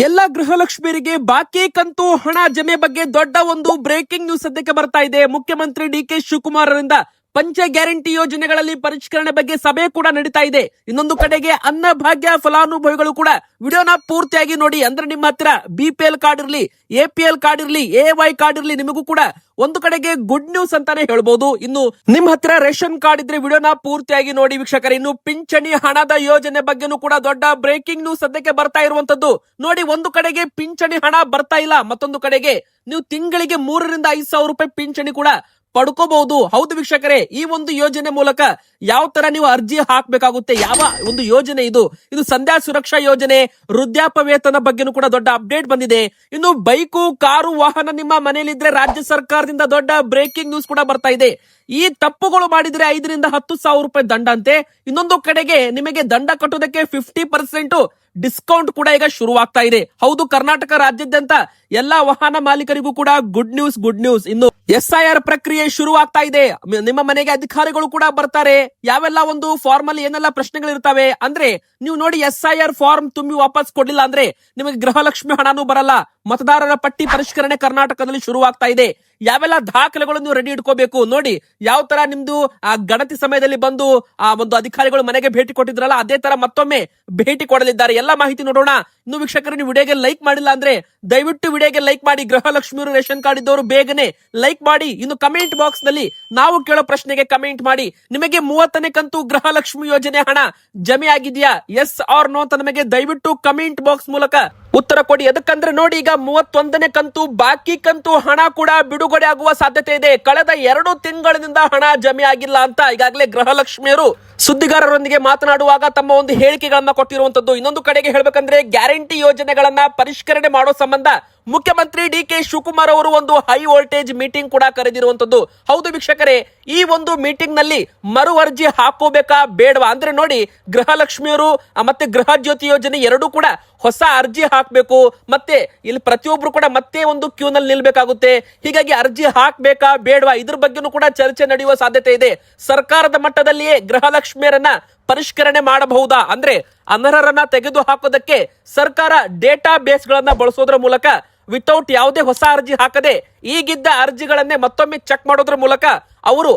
ಎಲ್ಲ ಗೃಹಲಕ್ಷ್ಮಿಯರಿಗೆ ಬಾಕಿ ಕಂತು ಹಣ ಜಮೆ ಬಗ್ಗೆ ದೊಡ್ಡ ಒಂದು ಬ್ರೇಕಿಂಗ್ ನ್ಯೂಸ್ ಸದ್ಯಕ್ಕೆ ಬರ್ತಾ ಇದೆ. ಮುಖ್ಯಮಂತ್ರಿ ಡಿ.ಕೆ. ಶಿವಕುಮಾರ್ ಅವರಿಂದ ಪಂಚ ಗ್ಯಾರಂಟಿ ಯೋಜನೆಗಳಲ್ಲಿ ಪರಿಷ್ಕರಣೆ ಬಗ್ಗೆ ಸಭೆ ಕೂಡ ನಡೀತಾ ಇದೆ. ಇನ್ನೊಂದು ಕಡೆಗೆ ಅನ್ನಭಾಗ್ಯ ಫಲಾನುಭವಿಗಳು ಕೂಡ ವಿಡಿಯೋನ ಪೂರ್ತಿಯಾಗಿ ನೋಡಿ. ಅಂದ್ರೆ ನಿಮ್ಮ ಹತ್ರ BPL ಕಾರ್ಡ್ ಇರ್ಲಿ, APL ಕಾರ್ಡ್ ಇರ್ಲಿ, AY ಕಾರ್ಡ್ ಇರ್ಲಿ, ನಿಮಗೂ ಕೂಡ ಒಂದು ಕಡೆಗೆ ಗುಡ್ ನ್ಯೂಸ್ ಅಂತಾನೆ ಹೇಳ್ಬೋದು. ಇನ್ನು ನಿಮ್ಮ ಹತ್ರ ರೇಷನ್ ಕಾರ್ಡ್ ಇದ್ರೆ ವಿಡಿಯೋನ ಪೂರ್ತಿಯಾಗಿ ನೋಡಿ ವೀಕ್ಷಕರೇ. ಇನ್ನು ಪಿಂಚಣಿ ಹಣದ ಯೋಜನೆ ಬಗ್ಗೆನೂ ಕೂಡ ದೊಡ್ಡ ಬ್ರೇಕಿಂಗ್ ನ್ಯೂಸ್ ಸದ್ಯಕ್ಕೆ ಬರ್ತಾ ಇರುವಂತದ್ದು ನೋಡಿ. ಒಂದು ಕಡೆಗೆ ಪಿಂಚಣಿ ಹಣ ಬರ್ತಾ ಇಲ್ಲ, ಮತ್ತೊಂದು ಕಡೆಗೆ ನೀವು ತಿಂಗಳಿಗೆ 3 ರಿಂದ 5 ಸಾವಿರ ರೂಪಾಯಿ ಪಿಂಚಣಿ ಕೂಡ ಪಡ್ಕೋಬಹುದು. ಹೌದು ವೀಕ್ಷಕರೇ, ಈ ಒಂದು ಯೋಜನೆ ಮೂಲಕ ಯಾವ ತರ ನೀವು ಅರ್ಜಿ ಹಾಕಬೇಕಾಗುತ್ತೆ, ಯಾವ ಒಂದು ಯೋಜನೆ ಇದು ಸಂಧ್ಯಾ ಸುರಕ್ಷಾ ಯೋಜನೆ, ವೃದ್ಧಾಪ್ಯ ವೇತನ ಬಗ್ಗೆನೂ ಕೂಡ ದೊಡ್ಡ ಅಪ್ಡೇಟ್ ಬಂದಿದೆ. ಇನ್ನು ಬೈಕು, ಕಾರು, ವಾಹನ ನಿಮ್ಮ ಮನೆಯಲ್ಲಿದ್ರೆ ರಾಜ್ಯ ಸರ್ಕಾರದಿಂದ ದೊಡ್ಡ ಬ್ರೇಕಿಂಗ್ ನ್ಯೂಸ್ ಕೂಡ ಬರ್ತಾ ಇದೆ. ಈ ತಪ್ಪುಗಳು ಮಾಡಿದ್ರೆ 5 ರಿಂದ 10 ಸಾವಿರ ರೂಪಾಯಿ ದಂಡ ಅಂತೆ. ಇನ್ನೊಂದು ಕಡೆಗೆ ನಿಮಗೆ ದಂಡ ಕಟ್ಟೋದಕ್ಕೆ 50% ಡಿಸ್ಕೌಂಟ್ ಕೂಡ ಈಗ ಶುರುವಾಗ್ತಾ ಇದೆ. ಹೌದು, ಕರ್ನಾಟಕ ರಾಜ್ಯಾದ್ಯಂತ ಎಲ್ಲಾ ವಾಹನ ಮಾಲೀಕರಿಗೂ ಕೂಡ ಗುಡ್ ನ್ಯೂಸ್. ಇನ್ನು SIR ಪ್ರಕ್ರಿಯೆ ಶುರುವಾಗ್ತಾ ಇದೆ. ನಿಮ್ಮ ಮನೆಗೆ ಅಧಿಕಾರಿಗಳು ಕೂಡ ಬರ್ತಾರೆ. ಯಾವೆಲ್ಲ ಒಂದು ಫಾರ್ಮ್ ಅಲ್ಲಿ ಏನೆಲ್ಲ ಪ್ರಶ್ನೆಗಳು ಇರ್ತವೆ ಅಂದ್ರೆ, ನೀವು ನೋಡಿ SIR ಫಾರ್ಮ್ ತುಂಬಿ ವಾಪಸ್ ಕೊಡ್ಲಿಲ್ಲ ಅಂದ್ರೆ ನಿಮಗೆ ಗೃಹಲಕ್ಷ್ಮಿ ಹಣನೂ ಬರಲ್ಲ. ಮತದಾರರ ಪಟ್ಟಿ ಪರಿಷ್ಕರಣೆ ಕರ್ನಾಟಕದಲ್ಲಿ ಶುರುವಾಗ್ತಾ ಇದೆ. ಯಾವೆಲ್ಲ ದಾಖಲೆಗಳು ನೀವು ರೆಡಿ ಇಟ್ಕೋಬೇಕು ನೋಡಿ. ಯಾವ ತರ ನಿಮ್ದು ಆ ಗಣತಿ ಸಮಯದಲ್ಲಿ ಬಂದು ಆ ಒಂದು ಅಧಿಕಾರಿಗಳು ಮನೆಗೆ ಭೇಟಿ ಕೊಟ್ಟಿದ್ರಲ್ಲ, ಅದೇ ತರ ಮತ್ತೊಮ್ಮೆ ಭೇಟಿ ಕೊಡಲಿದ್ದಾರೆ. ಎಲ್ಲ ಮಾಹಿತಿ ನೋಡೋಣ. ಇನ್ನು ವೀಕ್ಷಕರು, ನೀವು ವಿಡಿಯೋಗೆ ಲೈಕ್ ಮಾಡಿಲ್ಲ ಅಂದ್ರೆ ದಯವಿಟ್ಟು ವಿಡಿಯೋಗೆ ಲೈಕ್ ಮಾಡಿ. ಗೃಹಲಕ್ಷ್ಮಿ ರೇಷನ್ ಕಾರ್ಡ್ ಇದ್ದವರು ಬೇಗನೆ ಲೈಕ್ ಮಾಡಿ. ಇನ್ನು ಕಮೆಂಟ್ ಬಾಕ್ಸ್ ನಲ್ಲಿ ನಾವು ಕೇಳೋ ಪ್ರಶ್ನೆಗೆ ಕಮೆಂಟ್ ಮಾಡಿ. ನಿಮಗೆ 30ನೇ ಕಂತು ಗೃಹಲಕ್ಷ್ಮಿ ಯೋಜನೆ ಹಣ ಜಮೆ ಆಗಿದೆಯಾ, ಎಸ್ ಆರ್ ನೋ ಅಂತ ನಮಗೆ ದಯವಿಟ್ಟು ಕಮೆಂಟ್ ಬಾಕ್ಸ್ ಮೂಲಕ ಉತ್ತರ ಕೊಡಿ. ಅದಕ್ಕಂದ್ರೆ ನೋಡಿ, ಈಗ 31ನೇ ಕಂತು ಬಾಕಿ ಕಂತು ಹಣ ಕೂಡ ಬಿಡುಗಡೆ ಆಗುವ ಸಾಧ್ಯತೆ ಇದೆ. ಕಳೆದ 2 ತಿಂಗಳಿನಿಂದ ಹಣ ಜಮೆ ಆಗಿಲ್ಲ ಅಂತ ಈಗಾಗಲೇ ಗೃಹಲಕ್ಷ್ಮಿಯರು ಸುದ್ದಿಗಾರರೊಂದಿಗೆ ಮಾತನಾಡುವಾಗ ತಮ್ಮ ಒಂದು ಹೇಳಿಕೆಗಳನ್ನ ಕೊಟ್ಟಿರುವಂತದ್ದು. ಇನ್ನೊಂದು ಕಡೆಗೆ ಹೇಳ್ಬೇಕಂದ್ರೆ, ಗ್ಯಾರಂಟಿ ಯೋಜನೆಗಳನ್ನ ಪರಿಷ್ಕರಣೆ ಮಾಡೋ ಸಂಬಂಧ ಮುಖ್ಯಮಂತ್ರಿ ಡಿ.ಕೆ. ಶಿವಕುಮಾರ್ ಅವರು ಒಂದು ಹೈ ವೋಲ್ಟೇಜ್ ಮೀಟಿಂಗ್ ಕೂಡ ಕರೆದಿರುವಂತದ್ದು. ಹೌದು ವೀಕ್ಷಕರೇ, ಈ ಒಂದು ಮೀಟಿಂಗ್ ನಲ್ಲಿ ಮರು ಅರ್ಜಿ ಹಾಕೋಬೇಕಾ ಬೇಡವಾ ಅಂದ್ರೆ ನೋಡಿ, ಗೃಹಲಕ್ಷ್ಮಿಯರು ಮತ್ತೆ ಗೃಹ ಜ್ಯೋತಿ ಯೋಜನೆ ಎರಡೂ ಕೂಡ ಹೊಸ ಅರ್ಜಿ ಹಾಕಬೇಕು. ಮತ್ತೆ ಇಲ್ಲಿ ಪ್ರತಿಯೊಬ್ರು ಕೂಡ ಮತ್ತೆ ಒಂದು ಕ್ಯೂ ನಲ್ಲಿ ನಿಲ್ಬೇಕಾಗುತ್ತೆ. ಹೀಗಾಗಿ ಅರ್ಜಿ ಹಾಕ್ಬೇಕಾ ಬೇಡವಾ ಇದ್ರ ಬಗ್ಗೆನೂ ಕೂಡ ಚರ್ಚೆ ನಡೆಯುವ ಸಾಧ್ಯತೆ ಇದೆ. ಸರ್ಕಾರದ ಮಟ್ಟದಲ್ಲಿಯೇ ಗೃಹಲಕ್ಷ್ಮಿಯರನ್ನ ಪರಿಷ್ಕರಣೆ ಮಾಡಬಹುದಾ ಅಂದ್ರೆ, ಅನರ್ಹರನ್ನ ತೆಗೆದು ಹಾಕೋದಕ್ಕೆ ಸರ್ಕಾರ ಡೇಟಾ ಬೇಸ್ ಗಳನ್ನ ಬಳಸೋದ್ರ ಮೂಲಕ ವಿತೌಟ್ ಯಾವುದೇ ಹೊಸ ಅರ್ಜಿ ಹಾಕದೆ ಈಗಿದ್ದ ಅರ್ಜಿಗಳನ್ನೇ ಮತ್ತೊಮ್ಮೆ ಚೆಕ್ ಮಾಡೋದ್ರ ಮೂಲಕ ಅವರು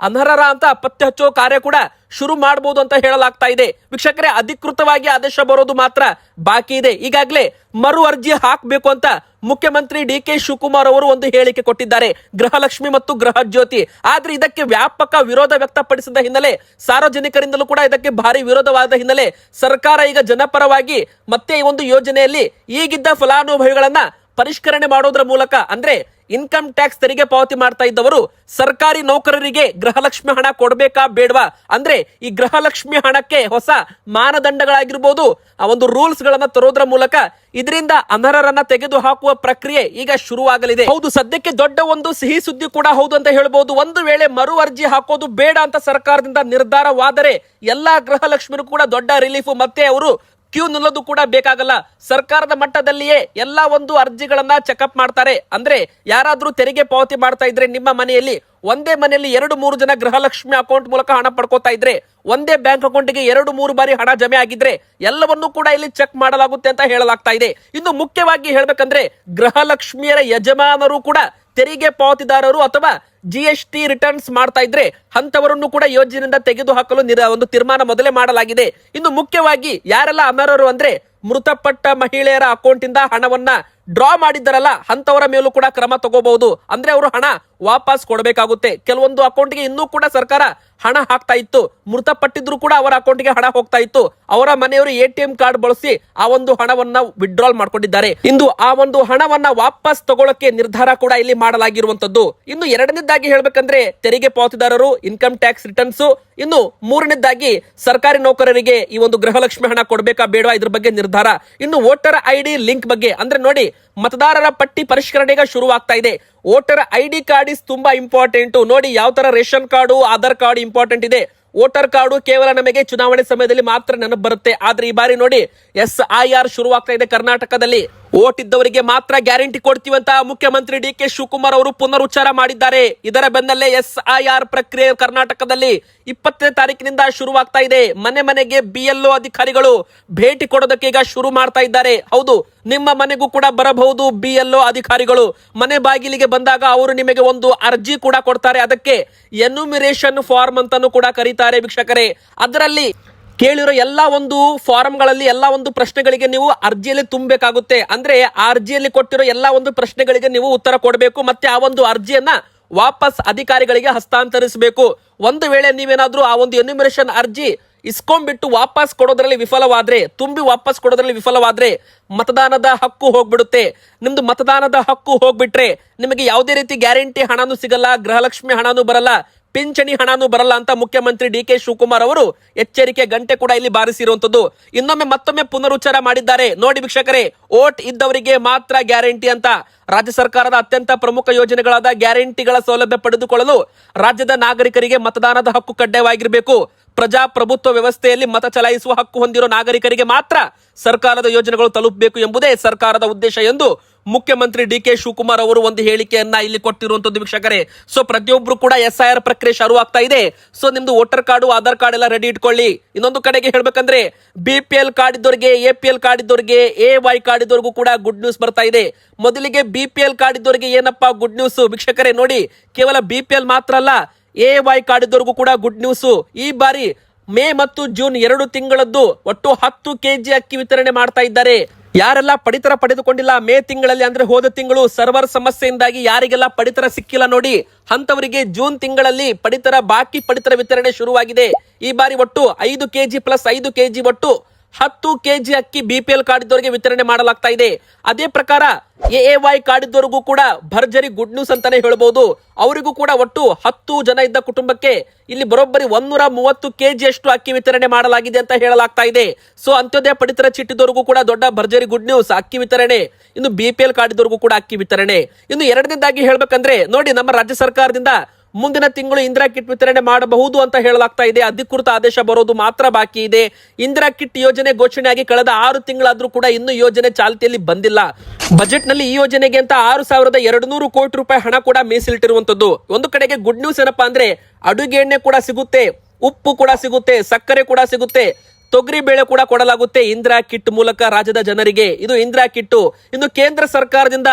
ಅನರ್ಹರ ಅಂತ ಪತ್ತೆ ಹಚ್ಚೋ ಕಾರ್ಯ ಕೂಡ ಶುರು ಮಾಡಬಹುದು ಅಂತ ಹೇಳಲಾಗ್ತಾ ಇದೆ. ವೀಕ್ಷಕರೇ, ಅಧಿಕೃತವಾಗಿ ಆದೇಶ ಬರೋದು ಮಾತ್ರ ಬಾಕಿ ಇದೆ. ಈಗಾಗಲೇ ಮರು ಅರ್ಜಿ ಹಾಕಬೇಕು ಅಂತ ಮುಖ್ಯಮಂತ್ರಿ ಡಿ.ಕೆ. ಶಿವಕುಮಾರ್ ಅವರು ಒಂದು ಹೇಳಿಕೆ ಕೊಟ್ಟಿದ್ದಾರೆ, ಗೃಹಲಕ್ಷ್ಮಿ ಮತ್ತು ಗೃಹ ಜ್ಯೋತಿ. ಆದ್ರೆ ಇದಕ್ಕೆ ವ್ಯಾಪಕ ವಿರೋಧ ವ್ಯಕ್ತಪಡಿಸಿದ ಹಿನ್ನೆಲೆ, ಸಾರ್ವಜನಿಕರಿಂದಲೂ ಕೂಡ ಇದಕ್ಕೆ ಭಾರಿ ವಿರೋಧವಾದ ಹಿನ್ನೆಲೆ ಸರ್ಕಾರ ಈಗ ಜನಪರವಾಗಿ ಮತ್ತೆ ಈ ಒಂದು ಯೋಜನೆಯಲ್ಲಿ ಈಗಿದ್ದ ಫಲಾನುಭವಿಗಳನ್ನ ಪರಿಷ್ಕರಣೆ ಮಾಡೋದ್ರ ಮೂಲಕ ಅಂದ್ರೆ ಇನ್ಕಮ್ ಟ್ಯಾಕ್ಸ್ ತೆರಿಗೆ ಪಾವತಿ ಮಾಡ್ತಾ ಇದ್ದವರು ಸರ್ಕಾರಿ ನೌಕರರಿಗೆ ಗೃಹಲಕ್ಷ್ಮಿ ಹಣ ಕೊಡಬೇಕಾ ಬೇಡವಾ ಅಂದ್ರೆ, ಈ ಗೃಹಲಕ್ಷ್ಮಿ ಹಣಕ್ಕೆ ಹೊಸ ಮಾನದಂಡಗಳಾಗಿರ್ಬೋದು, ಆ ಒಂದು ರೂಲ್ಸ್ ಗಳನ್ನ ತರೋದ್ರ ಮೂಲಕ ಇದರಿಂದ ಅನರ್ಹರನ್ನ ತೆಗೆದು ಹಾಕುವ ಪ್ರಕ್ರಿಯೆ ಈಗ ಶುರುವಾಗಲಿದೆ. ಹೌದು, ಸದ್ಯಕ್ಕೆ ದೊಡ್ಡ ಒಂದು ಸಿಹಿ ಸುದ್ದಿ ಕೂಡ ಹೌದು ಅಂತ ಹೇಳ್ಬೋದು. ಒಂದು ವೇಳೆ ಮರು ಅರ್ಜಿ ಹಾಕೋದು ಬೇಡ ಅಂತ ಸರ್ಕಾರದಿಂದ ನಿರ್ಧಾರವಾದರೆ ಎಲ್ಲಾ ಗೃಹಲಕ್ಷ್ಮಿರು ಕೂಡ ದೊಡ್ಡ ರಿಲೀಫ್. ಮತ್ತೆ ಅವರು ಕ್ಯೂ ನಿಲ್ಲೋದು ಕೂಡ ಬೇಕಾಗಲ್ಲ. ಸರ್ಕಾರದ ಮಟ್ಟದಲ್ಲಿಯೇ ಎಲ್ಲಾ ಒಂದು ಅರ್ಜಿಗಳನ್ನ ಚೆಕ್ಅಪ್ ಮಾಡ್ತಾರೆ. ಅಂದ್ರೆ ಯಾರಾದ್ರೂ ತೆರಿಗೆ ಪಾವತಿ ಮಾಡ್ತಾ ಇದ್ರೆ ನಿಮ್ಮ ಮನೆಯಲ್ಲಿ ಒಂದೇ ಮನೆಯಲ್ಲಿ 2-3 ಜನ ಗೃಹಲಕ್ಷ್ಮಿ ಅಕೌಂಟ್ ಮೂಲಕ ಹಣ ಪಡ್ಕೋತಾ ಇದ್ರೆ, ಒಂದೇ ಬ್ಯಾಂಕ್ ಅಕೌಂಟ್ಗೆ 2-3 ಬಾರಿ ಹಣ ಜಮೆ ಆಗಿದ್ರೆ ಎಲ್ಲವನ್ನೂ ಕೂಡ ಇಲ್ಲಿ ಚೆಕ್ ಮಾಡಲಾಗುತ್ತೆ ಅಂತ ಹೇಳಲಾಗ್ತಾ ಇದೆ. ಇನ್ನು ಮುಖ್ಯವಾಗಿ ಹೇಳ್ಬೇಕಂದ್ರೆ, ಗೃಹಲಕ್ಷ್ಮಿಯರ ಯಜಮಾನರು ಕೂಡ ತೆರಿಗೆ ಪಾವತಿದಾರರು ಅಥವಾ GST ರಿಟರ್ನ್ಸ್ ಮಾಡ್ತಾ ಇದ್ರೆ ಅಂತವರನ್ನು ಕೂಡ ಯೋಜನೆಯಿಂದ ತೆಗೆದು ಹಾಕಲು ಒಂದು ತೀರ್ಮಾನ ಮೊದಲೇ ಮಾಡಲಾಗಿದೆ. ಇನ್ನು ಮುಖ್ಯವಾಗಿ ಯಾರೆಲ್ಲ ಅನರ್ಹರು ಅಂದ್ರೆ, ಮೃತಪಟ್ಟ ಮಹಿಳೆಯರ ಅಕೌಂಟ್ ಇಂದ ಹಣವನ್ನ ಡ್ರಾ ಮಾಡಿದ್ದಾರಲ್ಲ ಅಂತವರ ಮೇಲೂ ಕೂಡ ಕ್ರಮ ತಗೋಬಹುದು. ಅಂದ್ರೆ ಅವರು ಹಣ ವಾಪಸ್ ಕೊಡಬೇಕಾಗುತ್ತೆ. ಕೆಲವೊಂದು ಅಕೌಂಟ್ಗೆ ಇನ್ನೂ ಕೂಡ ಸರ್ಕಾರ ಹಣ ಹಾಕ್ತಾ ಇತ್ತು, ಮೃತಪಟ್ಟಿದ್ರು ಕೂಡ ಅವರ ಅಕೌಂಟ್ಗೆ ಹಣ ಹೋಗ್ತಾ ಇತ್ತು. ಅವರ ಮನೆಯವರು ATM ಕಾರ್ಡ್ ಬಳಸಿ ಆ ಒಂದು ಹಣವನ್ನ ವಿಡ್ರಾಲ್ ಮಾಡ್ಕೊಂಡಿದ್ದಾರೆ. ಇಂದು ಆ ಒಂದು ಹಣವನ್ನ ವಾಪಸ್ ತಗೊಳ್ಳಕ್ಕೆ ನಿರ್ಧಾರ ಕೂಡ ಇಲ್ಲಿ ಮಾಡಲಾಗಿರುವಂತದ್ದು. ಇನ್ನು ಎರಡನೇದಾಗಿ ಹೇಳ್ಬೇಕಂದ್ರೆ, ತೆರಿಗೆ ಪಾವತಿದಾರರು ಇನ್ಕಮ್ ಟ್ಯಾಕ್ಸ್ ರಿಟರ್ನ್ಸ್. ಇನ್ನು ಮೂರನೇದಾಗಿ ಸರ್ಕಾರಿ ನೌಕರರಿಗೆ ಈ ಒಂದು ಗೃಹಲಕ್ಷ್ಮಿ ಹಣ ಕೊಡಬೇಕಾ ಬೇಡವಾ ಇದ್ರ ಬಗ್ಗೆ ನಿರ್ಧಾರ. ಇನ್ನು ವೋಟರ್ ID ಲಿಂಕ್ ಬಗ್ಗೆ ಅಂದ್ರೆ ನೋಡಿ, ಮತದಾರರ ಪಟ್ಟಿ ಪರಿಷ್ಕರಣೆಗೆ ಶುರುವಾಗ್ತಾ ಇದೆ. ವೋಟರ್ ID ಕಾರ್ಡ್ ಇಸ್ ತುಂಬಾ ಇಂಪಾರ್ಟೆಂಟ್. ನೋಡಿ ಯಾವ ತರ ration card, Aadhaar card important ಇದೆ, ವೋಟರ್ ಕಾರ್ಡು ಕೇವಲ ನಮಗೆ ಚುನಾವಣೆ ಸಮಯದಲ್ಲಿ ಮಾತ್ರ ನೆನಪು ಬರುತ್ತೆ. ಆದ್ರೆ ಈ ಬಾರಿ ನೋಡಿ SIR ಶುರುವಾಗ್ತಾ ಇದೆ ಕರ್ನಾಟಕದಲ್ಲಿ. ಓಟ್ ಇದ್ದವರಿಗೆ ಮಾತ್ರ ಗ್ಯಾರಂಟಿ ಕೊಡ್ತೀವಿ ಅಂತ ಮುಖ್ಯಮಂತ್ರಿ ಡಿ.ಕೆ. ಶಿವಕುಮಾರ್ ಅವರು ಪುನರುಚ್ಚಾರ ಮಾಡಿದ್ದಾರೆ. ಇದರ ಬೆನ್ನಲ್ಲೇ SIR ಪ್ರಕ್ರಿಯೆ ಕರ್ನಾಟಕದಲ್ಲಿ 20ನೇ ತಾರೀಕಿನಿಂದ ಶುರುವಾಗ್ತಾ ಇದೆ. ಮನೆ ಮನೆಗೆ BLO ಅಧಿಕಾರಿಗಳು ಭೇಟಿ ಕೊಡೋದಕ್ಕೆ ಈಗ ಶುರು ಮಾಡ್ತಾ ಇದ್ದಾರೆ. ಹೌದು, ನಿಮ್ಮ ಮನೆಗೂ ಕೂಡ ಬರಬಹುದು BLO ಅಧಿಕಾರಿಗಳು. ಮನೆ ಬಾಗಿಲಿಗೆ ಬಂದಾಗ ಅವರು ನಿಮಗೆ ಒಂದು ಅರ್ಜಿ ಕೂಡ ಕೊಡ್ತಾರೆ. ಅದಕ್ಕೆ ಎನ್ಯುಮಿರೇಷನ್ ಫಾರ್ಮ್ ಅಂತಾನು ಕೂಡ ಕರೀತಾರೆ ವೀಕ್ಷಕರೇ. ಅದರಲ್ಲಿ ಕೇಳಿರೋ ಎಲ್ಲಾ ಒಂದು ಫಾರಂಗಳಲ್ಲಿ ಎಲ್ಲಾ ಒಂದು ಪ್ರಶ್ನೆಗಳಿಗೆ ನೀವು ಅರ್ಜಿಯಲ್ಲಿ ತುಂಬಬೇಕಾಗುತ್ತೆ. ಅಂದ್ರೆ ಆ ಅರ್ಜಿಯಲ್ಲಿ ಕೊಟ್ಟಿರೋ ಎಲ್ಲಾ ಒಂದು ಪ್ರಶ್ನೆಗಳಿಗೆ ನೀವು ಉತ್ತರ ಕೊಡಬೇಕು. ಮತ್ತೆ ಆ ಒಂದು ಅರ್ಜಿಯನ್ನ ವಾಪಸ್ ಅಧಿಕಾರಿಗಳಿಗೆ ಹಸ್ತಾಂತರಿಸಬೇಕು. ಒಂದು ವೇಳೆ ನೀವೇನಾದ್ರೂ ಆ ಒಂದು ಎನ್ಯುಮರೇಷನ್ ಅರ್ಜಿ ಇಸ್ಕೊಂಡ್ಬಿಟ್ಟು ವಾಪಸ್ ಕೊಡೋದ್ರಲ್ಲಿ ವಿಫಲವಾದ್ರೆ, ತುಂಬಿ ವಾಪಸ್ ಕೊಡೋದ್ರಲ್ಲಿ ವಿಫಲವಾದ್ರೆ ಮತದಾನದ ಹಕ್ಕು ಹೋಗ್ಬಿಡುತ್ತೆ. ನಿಮ್ದು ಮತದಾನದ ಹಕ್ಕು ಹೋಗ್ಬಿಟ್ರೆ ನಿಮಗೆ ಯಾವುದೇ ರೀತಿ ಗ್ಯಾರಂಟಿ ಹಣನೂ ಸಿಗಲ್ಲ, ಗೃಹಲಕ್ಷ್ಮಿ ಹಣನೂ ಬರಲ್ಲ, ಪಿಂಚಣಿ ಹಣನೂ ಬರಲ್ಲ ಅಂತ ಮುಖ್ಯಮಂತ್ರಿ ಡಿ.ಕೆ. ಶಿವಕುಮಾರ್ ಅವರು ಎಚ್ಚರಿಕೆ ಗಂಟೆ ಕೂಡ ಇಲ್ಲಿ ಬಾರಿಸಿರುವಂತದ್ದು. ಮತ್ತೊಮ್ಮೆ ಪುನರುಚ್ಚಾರ ಮಾಡಿದ್ದಾರೆ. ನೋಡಿ ವೀಕ್ಷಕರೇ, ಓಟ್ ಇದ್ದವರಿಗೆ ಮಾತ್ರ ಗ್ಯಾರಂಟಿ ಅಂತ. ರಾಜ್ಯ ಸರ್ಕಾರದ ಅತ್ಯಂತ ಪ್ರಮುಖ ಯೋಜನೆಗಳಾದ ಗ್ಯಾರಂಟಿಗಳ ಸೌಲಭ್ಯ ಪಡೆದುಕೊಳ್ಳಲು ರಾಜ್ಯದ ನಾಗರಿಕರಿಗೆ ಮತದಾನದ ಹಕ್ಕು ಕಡ್ಡಾಯವಾಗಿರಬೇಕು. ಪ್ರಜಾಪ್ರಭುತ್ವ ವ್ಯವಸ್ಥೆಯಲ್ಲಿ ಮತ ಚಲಾಯಿಸುವ ಹಕ್ಕು ಹೊಂದಿರೋ ನಾಗರಿಕರಿಗೆ ಮಾತ್ರ ಸರ್ಕಾರದ ಯೋಜನೆಗಳು ತಲುಪಬೇಕು ಎಂಬುದೇ ಸರ್ಕಾರದ ಉದ್ದೇಶ ಎಂದು ಮುಖ್ಯಮಂತ್ರಿ ಡಿ.ಕೆ. ಶಿವಕುಮಾರ್ ಅವರು ಒಂದು ಹೇಳಿಕೆಯನ್ನ ಇಲ್ಲಿ ಕೊಟ್ಟಿರುವಂತದ್ದು ವೀಕ್ಷಕರೇ. ಸೊ ಪ್ರತಿಯೊಬ್ರು ಕೂಡ SIR ಪ್ರಕ್ರಿಯೆ ಶುರು ಆಗ್ತಾ ಇದೆ. ಸೊ ನಿಮ್ದು ವೋಟರ್ ಕಾರ್ಡು, ಆಧಾರ್ ಕಾರ್ಡ್ ಎಲ್ಲ ರೆಡಿ ಇಟ್ಕೊಳ್ಳಿ. ಇನ್ನೊಂದು ಕಡೆಗೆ ಹೇಳ್ಬೇಕಂದ್ರೆ BPL ಕಾರ್ಡ್ ಇದ್ದವರಿಗೆ, APL ಕಾರ್ಡ್ ಇದ್ದವರಿಗೆ, AY ಕಾರ್ಡ್ ಇದ್ದವರಿಗೂ ಕೂಡ ಗುಡ್ ನ್ಯೂಸ್ ಬರ್ತಾ ಇದೆ. ಮೊದಲಿಗೆ BPL ಕಾರ್ಡ್ ಇದ್ದವರಿಗೆ ಏನಪ್ಪಾ ಗುಡ್ ನ್ಯೂಸ್ ವೀಕ್ಷಕರೇ, ನೋಡಿ ಕೇವಲ BPL ಮಾತ್ರ ಅಲ್ಲ, AY ಕಾರ್ಡ್ ಇದ್ದವರಿಗೂ ಕೂಡ ಗುಡ್ ನ್ಯೂಸ್. ಈ ಬಾರಿ ಮೇ ಮತ್ತು ಜೂನ್ 2 ತಿಂಗಳದ್ದು ಒಟ್ಟು 10 kg ಅಕ್ಕಿ ವಿತರಣೆ ಮಾಡ್ತಾ ಇದ್ದಾರೆ. ಯಾರೆಲ್ಲ ಪಡಿತರ ಪಡೆದುಕೊಂಡಿಲ್ಲ ಮೇ ತಿಂಗಳಲ್ಲಿ, ಅಂದ್ರೆ ಹೋದ ತಿಂಗಳು ಸರ್ವರ್ ಸಮಸ್ಯೆಯಿಂದಾಗಿ ಯಾರಿಗೆಲ್ಲ ಪಡಿತರ ಸಿಕ್ಕಿಲ್ಲ ನೋಡಿ, ಅಂತವರಿಗೆ ಜೂನ್ ತಿಂಗಳಲ್ಲಿ ಬಾಕಿ ಪಡಿತರ ವಿತರಣೆ ಶುರುವಾಗಿದೆ. ಈ ಬಾರಿ ಒಟ್ಟು 5 kg ಪ್ಲಸ್ 5 kg ಒಟ್ಟು 10 kg ಅಕ್ಕಿ BPL ಕಾರ್ಡ್ ಇದ್ದವರಿಗೆ ವಿತರಣೆ ಮಾಡಲಾಗ್ತಾ ಇದೆ. ಅದೇ ಪ್ರಕಾರ AY ಕಾರ್ಡ್ ಇದ್ದವರಿಗೂ ಕೂಡ ಭರ್ಜರಿ ಗುಡ್ ನ್ಯೂಸ್ ಅಂತಾನೆ ಹೇಳ್ಬಹುದು. ಅವರಿಗೂ ಕೂಡ ಒಟ್ಟು 10 ಜನ ಇದ್ದ ಕುಟುಂಬಕ್ಕೆ ಇಲ್ಲಿ ಬರೋಬ್ಬರಿ 130 kg ಅಷ್ಟು ಅಕ್ಕಿ ವಿತರಣೆ ಮಾಡಲಾಗಿದೆ ಅಂತ ಹೇಳಲಾಗ್ತಾ ಇದೆ. ಸೊ ಅಂತ್ಯೋದಯ ಪಡಿತರ ಚೀಟಿದವರಿಗೂ ಕೂಡ ದೊಡ್ಡ ಭರ್ಜರಿ ಗುಡ್ ನ್ಯೂಸ್, ಅಕ್ಕಿ ವಿತರಣೆ. ಇನ್ನು BPL ಕಾರ್ಡ್ ಇದ್ದವರಿಗೂ ಕೂಡ ಅಕ್ಕಿ ವಿತರಣೆ. ಇನ್ನು ಎರಡನೇದಾಗಿ ಹೇಳ್ಬೇಕಂದ್ರೆ ನೋಡಿ, ನಮ್ಮ ರಾಜ್ಯ ಸರ್ಕಾರದಿಂದ ಮುಂದಿನ ತಿಂಗಳು ಇಂದಿರಾ ಕಿಟ್ ವಿತರಣೆ ಮಾಡಬಹುದು ಅಂತ ಹೇಳಲಾಗ್ತಾ ಇದೆ. ಅಧಿಕೃತ ಆದೇಶ ಬರೋದು ಮಾತ್ರ ಬಾಕಿ ಇದೆ. ಇಂದಿರಾ ಕಿಟ್ ಯೋಜನೆ ಘೋಷಣೆಯಾಗಿ ಕಳೆದ 6 ತಿಂಗಳಾದ್ರೂ ಕೂಡ ಇನ್ನೂ ಯೋಜನೆ ಚಾಲ್ತಿಯಲ್ಲಿ ಬಂದಿಲ್ಲ. ಬಜೆಟ್ ನಲ್ಲಿ ಈ ಯೋಜನೆಗೆ ಅಂತ 6,200 ಕೋಟಿ ರೂಪಾಯಿ ಹಣ ಕೂಡ ಮೀಸಲಿಟ್ಟಿರುವಂತದ್ದು. ಒಂದು ಕಡೆಗೆ ಗುಡ್ ನ್ಯೂಸ್ ಏನಪ್ಪಾ ಅಂದ್ರೆ ಅಡುಗೆ ಎಣ್ಣೆ ಕೂಡ ಸಿಗುತ್ತೆ, ಉಪ್ಪು ಕೂಡ ಸಿಗುತ್ತೆ, ಸಕ್ಕರೆ ಕೂಡ ಸಿಗುತ್ತೆ, ತೊಗರಿ ಬೇಳೆ ಕೂಡ ಕೊಡಲಾಗುತ್ತೆ ಇಂದಿರಾ ಕಿಟ್ ಮೂಲಕ ರಾಜ್ಯದ ಜನರಿಗೆ. ಇದು ಇಂದಿರಾ ಕಿಟ್ಟು. ಇನ್ನು ಕೇಂದ್ರ ಸರ್ಕಾರದಿಂದ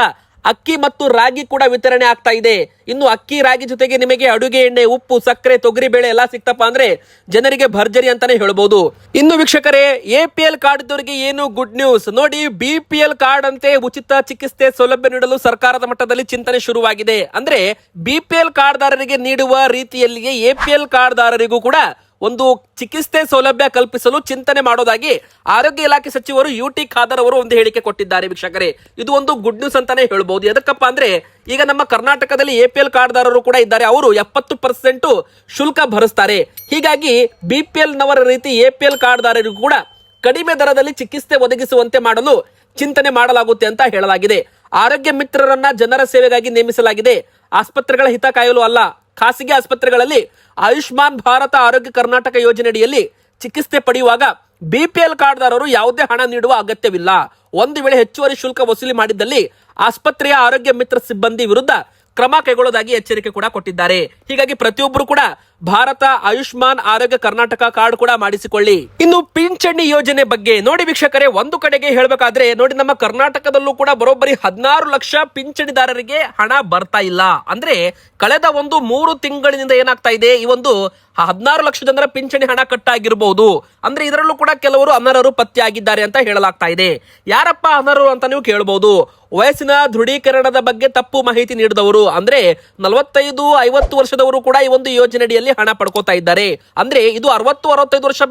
ಅಕ್ಕಿ ಮತ್ತು ರಾಗಿ ಕೂಡ ವಿತರಣೆ ಆಗ್ತಾ ಇದೆ. ಇನ್ನು ಅಕ್ಕಿ ರಾಗಿ ಜೊತೆಗೆ ನಿಮಗೆ ಅಡುಗೆ ಎಣ್ಣೆ, ಉಪ್ಪು, ಸಕ್ಕರೆ, ತೊಗರಿ ಬೇಳೆ ಎಲ್ಲ ಸಿಕ್ತಪ್ಪ ಅಂದ್ರೆ ಜನರಿಗೆ ಭರ್ಜರಿ ಅಂತಾನೆ ಹೇಳ್ಬಹುದು. ಇನ್ನು ವೀಕ್ಷಕರೇ, APL ಕಾರ್ಡ್ ಇದ್ದವರಿಗೆ ಏನು ಗುಡ್ ನ್ಯೂಸ್ ನೋಡಿ, BPL ಕಾರ್ಡ್ ಅಂತೆ ಉಚಿತ ಚಿಕಿತ್ಸೆ ಸೌಲಭ್ಯ ನೀಡಲು ಸರ್ಕಾರದ ಮಟ್ಟದಲ್ಲಿ ಚಿಂತನೆ ಶುರುವಾಗಿದೆ. ಅಂದ್ರೆ BPL ಕಾರ್ಡ್ದಾರರಿಗೆ ನೀಡುವ ರೀತಿಯಲ್ಲಿಯೇ APL ಕಾರ್ಡ್ದಾರರಿಗೂ ಕೂಡ ಒಂದು ಚಿಕಿತ್ಸೆ ಸೌಲಭ್ಯ ಕಲ್ಪಿಸಲು ಚಿಂತನೆ ಮಾಡೋದಾಗಿ ಆರೋಗ್ಯ ಇಲಾಖೆ ಸಚಿವರು UT ಖಾದರ್ ಅವರು ಒಂದು ಹೇಳಿಕೆ ಕೊಟ್ಟಿದ್ದಾರೆ ವೀಕ್ಷಕರೇ. ಇದು ಒಂದು ಗುಡ್ ನ್ಯೂಸ್ ಅಂತಾನೆ ಹೇಳ್ಬಹುದು. ಎದಕ್ಕಪ್ಪ ಅಂದ್ರೆ ಈಗ ನಮ್ಮ ಕರ್ನಾಟಕದಲ್ಲಿ APL ಕಾರ್ಡ್ದಾರರು ಕೂಡ ಇದ್ದಾರೆ. ಅವರು 70% ಶುಲ್ಕ ಭರಿಸ್ತಾರೆ. ಹೀಗಾಗಿ BPL ನವರ ರೀತಿ APL ಕಾರ್ಡ್ದಾರರಿಗೂ ಕೂಡ ಕಡಿಮೆ ದರದಲ್ಲಿ ಚಿಕಿತ್ಸೆ ಒದಗಿಸುವಂತೆ ಮಾಡಲು ಚಿಂತನೆ ಮಾಡಲಾಗುತ್ತೆ ಅಂತ ಹೇಳಲಾಗಿದೆ. ಆರೋಗ್ಯ ಮಿತ್ರರನ್ನ ಜನರ ಸೇವೆಗಾಗಿ ನೇಮಿಸಲಾಗಿದೆ. ಆಸ್ಪತ್ರೆಗಳ ಹಿತ ಕಾಯಲು ಅಲ್ಲ. ಖಾಸಗಿ ಆಸ್ಪತ್ರೆಗಳಲ್ಲಿ ಆಯುಷ್ಮಾನ್ ಭಾರತ ಆರೋಗ್ಯ ಕರ್ನಾಟಕ ಯೋಜನೆಯಡಿಯಲ್ಲಿ ಚಿಕಿತ್ಸೆ ಪಡೆಯುವಾಗ BPL ಕಾರ್ಡ್ದಾರರು ಯಾವುದೇ ಹಣ ನೀಡುವ ಅಗತ್ಯವಿಲ್ಲ. ಒಂದು ವೇಳೆ ಹೆಚ್ಚುವರಿ ಶುಲ್ಕ ವಸೂಲಿ ಮಾಡಿದ್ದಲ್ಲಿ ಆಸ್ಪತ್ರೆಯ ಆರೋಗ್ಯ ಮಿತ್ರ ಸಿಬ್ಬಂದಿ ವಿರುದ್ಧ ಕ್ರಮ ಕೈಗೊಳ್ಳೋದಾಗಿ ಎಚ್ಚರಿಕೆ ಕೂಡ ಕೊಟ್ಟಿದ್ದಾರೆ. ಹೀಗಾಗಿ ಪ್ರತಿಯೊಬ್ಬರು ಕೂಡ ಭಾರತ ಆಯುಷ್ಮಾನ್ ಆರೋಗ್ಯ ಕರ್ನಾಟಕ ಕಾರ್ಡ್ ಕೂಡ ಮಾಡಿಸಿಕೊಳ್ಳಿ. ಇನ್ನು ಪಿಂಚಣಿ ಯೋಜನೆ ಬಗ್ಗೆ ನೋಡಿ ವೀಕ್ಷಕರೇ, ಒಂದು ಕಡೆಗೆ ಹೇಳ್ಬೇಕಾದ್ರೆ ನೋಡಿ, ನಮ್ಮ ಕರ್ನಾಟಕದಲ್ಲೂ ಕೂಡ ಬರೋಬ್ಬರಿ 16 ಲಕ್ಷ ಪಿಂಚಣಿದಾರರಿಗೆ ಹಣ ಬರ್ತಾ ಇಲ್ಲ. ಅಂದ್ರೆ ಕಳೆದ ಒಂದು 3 ತಿಂಗಳಿನಿಂದ ಏನಾಗ್ತಾ ಇದೆ, ಈ ಒಂದು 16 ಲಕ್ಷ ಜನರ ಪಿಂಚಣಿ ಹಣ ಕಟ್ಟಾಗಿರಬಹುದು. ಅಂದ್ರೆ ಇದರಲ್ಲೂ ಕೂಡ ಕೆಲವರು ಅನರ್ಹರು ಪತ್ತೆಯಾಗಿದ್ದಾರೆ ಅಂತ ಹೇಳಲಾಗ್ತಾ ಇದೆ. ಯಾರಪ್ಪ ಅನರ್ಹರು ಅಂತ ನೀವು ಕೇಳಬಹುದು. ವಯಸ್ಸಿನ ದೃಢೀಕರಣದ ಬಗ್ಗೆ ತಪ್ಪು ಮಾಹಿತಿ ನೀಡಿದವರು, ಅಂದ್ರೆ 45-50 ವರ್ಷದವರು ಕೂಡ ಈ ಒಂದು ಯೋಜನೆಯಡಿಯಲ್ಲಿ ಹಣ ಪಡ್ಕೋತಾ ಇದ್ದಾರೆ. ಅಂದ್ರೆ ಇದು 60-65 ವರ್ಷ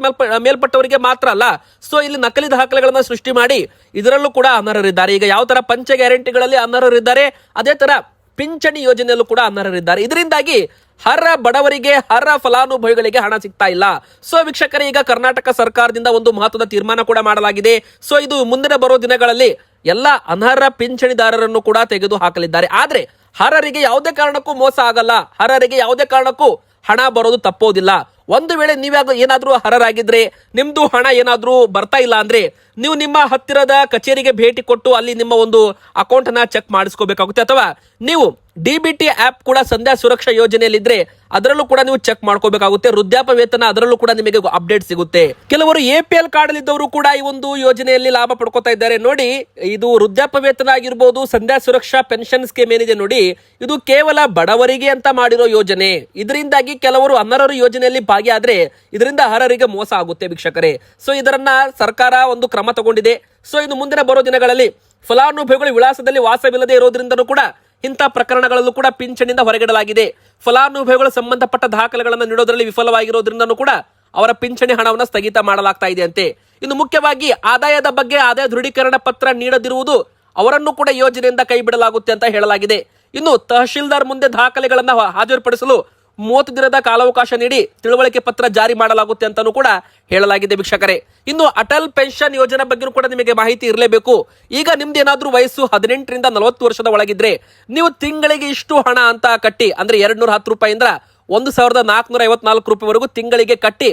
ಮೇಲ್ಪಟ್ಟವರಿಗೆ ಮಾತ್ರ ಅಲ್ಲ. ಸೊ ಇಲ್ಲಿ ನಕಲಿ ದಾಖಲೆಗಳನ್ನ ಸೃಷ್ಟಿ ಮಾಡಿ ಇದರಲ್ಲೂ ಕೂಡ ಅನರ್ಹರಿದ್ದಾರೆ. ಈಗ ಯಾವ ತರ ಪಂಚ ಗ್ಯಾರಂಟಿಗಳಲ್ಲಿ ಅನರ್ಹರಿದ್ದಾರೆ, ಅದೇ ತರ ಪಿಂಚಣಿ ಯೋಜನೆಯಲ್ಲೂ ಕೂಡ ಅನರ್ಹರಿದ್ದಾರೆ. ಇದರಿಂದಾಗಿ ಅರ್ಹ ಬಡವರಿಗೆ, ಅರ್ಹ ಫಲಾನುಭವಿಗಳಿಗೆ ಹಣ ಸಿಗ್ತಾ ಇಲ್ಲ. ಸೊ ವೀಕ್ಷಕರೇ, ಈಗ ಕರ್ನಾಟಕ ಸರ್ಕಾರದಿಂದ ಒಂದು ಮಹತ್ವದ ತೀರ್ಮಾನ ಕೂಡ ಮಾಡಲಾಗಿದೆ. ಸೊ ಇದು ಮುಂದಿನ ಬರೋ ದಿನಗಳಲ್ಲಿ ಎಲ್ಲ ಅನರ್ಹ ಪಿಂಚಣಿದಾರರನ್ನು ಕೂಡ ತೆಗೆದು ಹಾಕಲಿದ್ದಾರೆ. ಆದ್ರೆ ಅರ್ಹರಿಗೆ ಯಾವುದೇ ಕಾರಣಕ್ಕೂ ಮೋಸ ಆಗಲ್ಲ, ಅರ್ಹರಿಗೆ ಯಾವುದೇ ಕಾರಣಕ್ಕೂ ಹಣ ಬರೋದು ತಪ್ಪೋದಿಲ್ಲ. ಒಂದು ವೇಳೆ ನೀವಾಗ ಏನಾದ್ರೂ ಅರ್ಹರಾಗಿದ್ರೆ, ನಿಮ್ದು ಹಣ ಏನಾದ್ರೂ ಬರ್ತಾ ಇಲ್ಲ ಅಂದ್ರೆ ನೀವು ನಿಮ್ಮ ಹತ್ತಿರದ ಕಚೇರಿಗೆ ಭೇಟಿ ಕೊಟ್ಟು ಅಲ್ಲಿ ನಿಮ್ಮ ಒಂದು ಅಕೌಂಟ್ ಅನ್ನ ಚೆಕ್ ಮಾಡಿಸ್ಕೋಬೇಕಾಗುತ್ತೆ. ಅಥವಾ ನೀವು ಡಿಬಿಟಿ ಆಪ್ ಕೂಡ ಸಂಧ್ಯಾ ಸುರಕ್ಷಾ ಯೋಜನೆಯಲ್ಲಿದ್ರೆ ಅದರಲ್ಲೂ ಕೂಡ ನೀವು ಚೆಕ್ ಮಾಡ್ಕೋಬೇಕಾಗುತ್ತೆ. ವೃದ್ಧಾಪ್ಯ ವೇತನ ಅದರಲ್ಲೂ ಕೂಡ ನಿಮಗೆ ಅಪ್ಡೇಟ್ ಸಿಗುತ್ತೆ. ಕೆಲವರು APL ಕಾರ್ಡ್ ಇದ್ದವರು ಕೂಡ ಈ ಒಂದು ಯೋಜನೆಯಲ್ಲಿ ಲಾಭ ಪಡ್ಕೋತಾ ಇದ್ದಾರೆ. ನೋಡಿ, ಇದು ವೃದ್ಧಾಪ್ಯ ವೇತನ ಆಗಿರ್ಬೋದು, ಸಂಧ್ಯಾ ಸುರಕ್ಷಾ ಪೆನ್ಷನ್ ಸ್ಕೀಮ್ ಏನಿದೆ ನೋಡಿ, ಇದು ಕೇವಲ ಬಡವರಿಗೆ ಅಂತ ಮಾಡಿರೋ ಯೋಜನೆ. ಇದರಿಂದಾಗಿ ಕೆಲವರು ಅನರ್ಹರು ಯೋಜನೆಯಲ್ಲಿ ಭಾಗಿಯಾದ್ರೆ ಇದರಿಂದ ಅರ್ಹರಿಗೆ ಮೋಸ ಆಗುತ್ತೆ ವೀಕ್ಷಕರೇ. ಸೊ ಇದರನ್ನ ಸರ್ಕಾರ ಒಂದು ಕ್ರಮ ತಗೊಂಡಿದೆ. ಸೊ ಇನ್ನು ಮುಂದಿನ ಬರೋ ದಿನಗಳಲ್ಲಿ ಫಲಾನುಭವಿಗಳು ವಿಳಾಸದಲ್ಲಿ ವಾಸವಿಲ್ಲದೆ ಇರೋದ್ರಿಂದನೂ ಕೂಡ ಇಂಥ ಪ್ರಕರಣಗಳಲ್ಲೂ ಕೂಡ ಪಿಂಚಣಿಯಿಂದ ಹೊರಗಿಡಲಾಗಿದೆ. ಫಲಾನುಭವಿಗಳು ಸಂಬಂಧಪಟ್ಟ ದಾಖಲೆಗಳನ್ನು ನೀಡೋದ್ರಲ್ಲಿ ವಿಫಲವಾಗಿರೋದ್ರಿಂದನೂ ಕೂಡ ಅವರ ಪಿಂಚಣಿ ಹಣವನ್ನು ಸ್ಥಗಿತ ಮಾಡಲಾಗ್ತಾ ಇದೆ ಅಂತೆ. ಇನ್ನು ಮುಖ್ಯವಾಗಿ ಆದಾಯದ ಬಗ್ಗೆ ಆದಾಯ ದೃಢೀಕರಣ ಪತ್ರ ನೀಡದಿರುವುದು ಅವರನ್ನು ಕೂಡ ಯೋಜನೆಯಿಂದ ಕೈ ಬಿಡಲಾಗುತ್ತೆ ಅಂತ ಹೇಳಲಾಗಿದೆ. ಇನ್ನು ತಹಶೀಲ್ದಾರ್ ಮುಂದೆ ದಾಖಲೆಗಳನ್ನು ಹಾಜರುಪಡಿಸಲು 30 ದಿನದ ಕಾಲಾವಕಾಶ ನೀಡಿ ತಿಳುವಳಿಕೆ ಪತ್ರ ಜಾರಿ ಮಾಡಲಾಗುತ್ತೆ ಅಂತಾನೂ ಕೂಡ ಹೇಳಲಾಗಿದೆ ವೀಕ್ಷಕರೇ. ಇನ್ನು ಅಟಲ್ ಪೆನ್ಷನ್ ಯೋಜನೆ ಬಗ್ಗೆ ಕೂಡ ನಿಮಗೆ ಮಾಹಿತಿ ಇರಲೇಬೇಕು. ಈಗ ನಿಮ್ದು ಏನಾದ್ರೂ ವಯಸ್ಸು 18 ರಿಂದ 40 ವರ್ಷದ ಒಳಗಿದ್ರೆ ನೀವು ತಿಂಗಳಿಗೆ ಇಷ್ಟು ಹಣ ಅಂತ ಕಟ್ಟಿ, ಅಂದ್ರೆ 210 ರೂಪಾಯಿಂದ 1454 ರೂಪಾಯಿವರೆಗೂ ತಿಂಗಳಿಗೆ ಕಟ್ಟಿ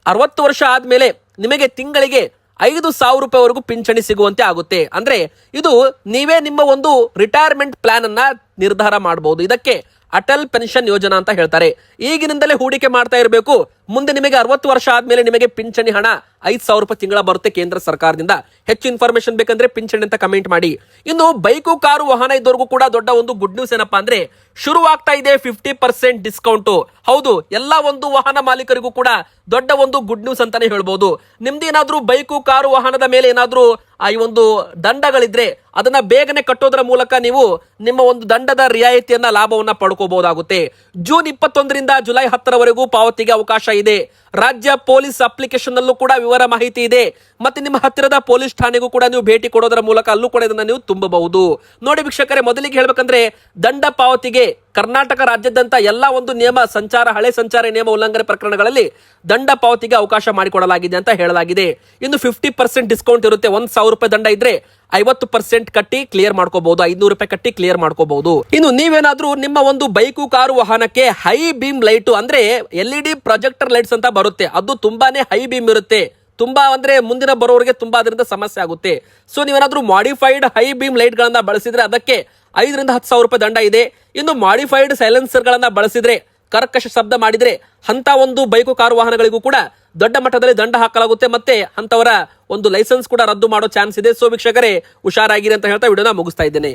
60 ವರ್ಷ ಆದ್ಮೇಲೆ ನಿಮಗೆ ತಿಂಗಳಿಗೆ 5,000 ರೂಪಾಯಿವರೆಗೂ ಪಿಂಚಣಿ ಸಿಗುವಂತೆ ಆಗುತ್ತೆ. ಅಂದ್ರೆ ಇದು ನೀವೇ ನಿಮ್ಮ ಒಂದು ರಿಟೈರ್ಮೆಂಟ್ ಪ್ಲಾನ್ ಅನ್ನ ನಿರ್ಧಾರ ಮಾಡಬಹುದು. ಇದಕ್ಕೆ ಅಟಲ್ ಪೆನ್ಷನ್ ಯೋಜನಾ ಅಂತ ಹೇಳ್ತಾರೆ. ಈಗಿನಿಂದಲೇ ಹೂಡಿಕೆ ಮಾಡ್ತಾ ಇರಬೇಕು. ಮುಂದೆ ನಿಮಗೆ 60 ವರ್ಷ ಆದ್ಮೇಲೆ ನಿಮಗೆ ಪಿಂಚಣಿ ಹಣ 5,000 ರೂಪಾಯಿ ತಿಂಗಳ ಬರುತ್ತೆ ಕೇಂದ್ರ ಸರ್ಕಾರದಿಂದ. ಹೆಚ್ಚು ಇನ್ಫಾರ್ಮೇಶನ್ ಬೇಕಂದ್ರೆ ಪಿಂಚಣಿ ಅಂತ ಕಮೆಂಟ್ ಮಾಡಿ. ಇನ್ನು ಬೈಕು, ಕಾರು, ವಾಹನ ಇದ್ದವರೆಗೂ ಕೂಡ ದೊಡ್ಡ ಒಂದು ಗುಡ್ ನ್ಯೂಸ್ ಏನಪ್ಪಾ ಅಂದ್ರೆ ಶುರುವಾಗ್ತಾ ಇದೆ 50% ಡಿಸ್ಕೌಂಟ್. ಹೌದು, ಎಲ್ಲ ಒಂದು ವಾಹನ ಮಾಲೀಕರಿಗೂ ಕೂಡ ದೊಡ್ಡ ಒಂದು ಗುಡ್ ನ್ಯೂಸ್ ಅಂತಾನೆ ಹೇಳ್ಬೋದು. ನಿಮ್ದೇನಾದ್ರೂ ಬೈಕು, ಕಾರು, ವಾಹನದ ಮೇಲೆ ಏನಾದ್ರೂ ಈ ಒಂದು ದಂಡಗಳಿದ್ರೆ ಅದನ್ನ ಬೇಗನೆ ಕಟ್ಟೋದ್ರ ಮೂಲಕ ನೀವು ನಿಮ್ಮ ಒಂದು ದಂಡದ ರಿಯಾಯಿತಿಯನ್ನ ಲಾಭವನ್ನ ಪಡ್ಕೋಬಹುದಾಗುತ್ತೆ. ಜೂನ್ 21 ರಿಂದ ಜುಲೈ 10 ಪಾವತಿಗೆ ಅವಕಾಶ ಇದೆ. ರಾಜ್ಯ ಪೊಲೀಸ್ ಅಪ್ಲಿಕೇಶನ್ ನಲ್ಲೂ ಕೂಡ ವಿವರ ಮಾಹಿತಿ ಇದೆ. ಮತ್ತೆ ನಿಮ್ಮ ಹತ್ತಿರದ ಪೊಲೀಸ್ ಠಾಣೆಗೂ ಕೂಡ ನೀವು ಭೇಟಿ ಕೊಡೋದರ ಮೂಲಕ ಅಲ್ಲೂ ಕೂಡ ಇದನ್ನ ನೀವು ತುಂಬಬಹುದು. ನೋಡಿ ವೀಕ್ಷಕರೇ, ಮೊದಲಿಗೆ ಹೇಳ್ಬೇಕಂದ್ರೆ ದಂಡ ಪಾವತಿಗೆ ಕರ್ನಾಟಕ ರಾಜ್ಯದಂತ ಎಲ್ಲಾ ಒಂದು ನಿಯಮ ಹಳೆ ಸಂಚಾರ ನಿಯಮ ಉಲ್ಲಂಘನೆ ಪ್ರಕರಣಗಳಲ್ಲಿ ದಂಡ ಪಾವತಿಗೆ ಅವಕಾಶ ಮಾಡಿಕೊಡಲಾಗಿದೆ ಅಂತ ಹೇಳಲಾಗಿದೆ. ಇನ್ನು 50% ಡಿಸ್ಕೌಂಟ್ ಇರುತ್ತೆ. 1,000 ರೂಪಾಯಿ ದಂಡ ಇದ್ರೆ 50% ಕಟ್ಟಿ ಕ್ಲಿಯರ್ ಮಾಡ್ಕೋಬಹುದು, 500 ರೂಪಾಯಿ ಕಟ್ಟಿ ಕ್ಲಿಯರ್ ಮಾಡ್ಕೋಬಹುದು. ಇನ್ನು ನೀವೇನಾದ್ರೂ ನಿಮ್ಮ ಒಂದು ಬೈಕು, ಕಾರು, ವಾಹನಕ್ಕೆ ಹೈ ಬೀಮ್ ಲೈಟ್ ಅಂದ್ರೆ LED ಪ್ರೊಜೆಕ್ಟರ್ ಲೈಟ್ಸ್ ಅಂತ ಬರುತ್ತೆ, ಅದು ತುಂಬಾನೇ ಹೈ ಬೀಮ್ ಇರುತ್ತೆ. ತುಂಬಾ ಅಂದ್ರೆ ಮುಂದಿನ ಬರೋರಿಗೆ ತುಂಬಾ ಅದರಿಂದ ಸಮಸ್ಯೆ ಆಗುತ್ತೆ. ಸೊ ನೀವೇನಾದ್ರೂ ಮಾಡಿಫೈಡ್ ಹೈ ಬೀಮ್ ಲೈಟ್ ಗಳನ್ನ ಬಳಸಿದ್ರೆ ಅದಕ್ಕೆ 5 ರಿಂದ 10,000 ರೂಪಾಯಿ ದಂಡ ಇದೆ. ಇನ್ನು ಮಾಡಿಫೈಡ್ ಸೈಲೆನ್ಸರ್ ಗಳನ್ನ ಬಳಸಿದ್ರೆ, ಕರ್ಕಶ ಶಬ್ದ ಮಾಡಿದ್ರೆ ಅಂತ ಒಂದು ಬೈಕು, ಕಾರು, ವಾಹನಗಳಿಗೂ ಕೂಡ ದೊಡ್ಡ ಮಟ್ಟದಲ್ಲಿ ದಂಡ ಹಾಕಲಾಗುತ್ತೆ. ಮತ್ತೆ ಅಂತವರ ಒಂದು ಲೈಸೆನ್ಸ್ ಕೂಡ ರದ್ದು ಮಾಡೋ ಚಾನ್ಸ್ ಇದೆ. ಸೊ ವೀಕ್ಷಕರೇ, ಹುಷಾರಾಗಿರಿ ಅಂತ ಹೇಳ್ತಾ ವಿಡಿಯೋನ ಮುಗಿಸ್ತಾ ಇದ್ದೇನೆ.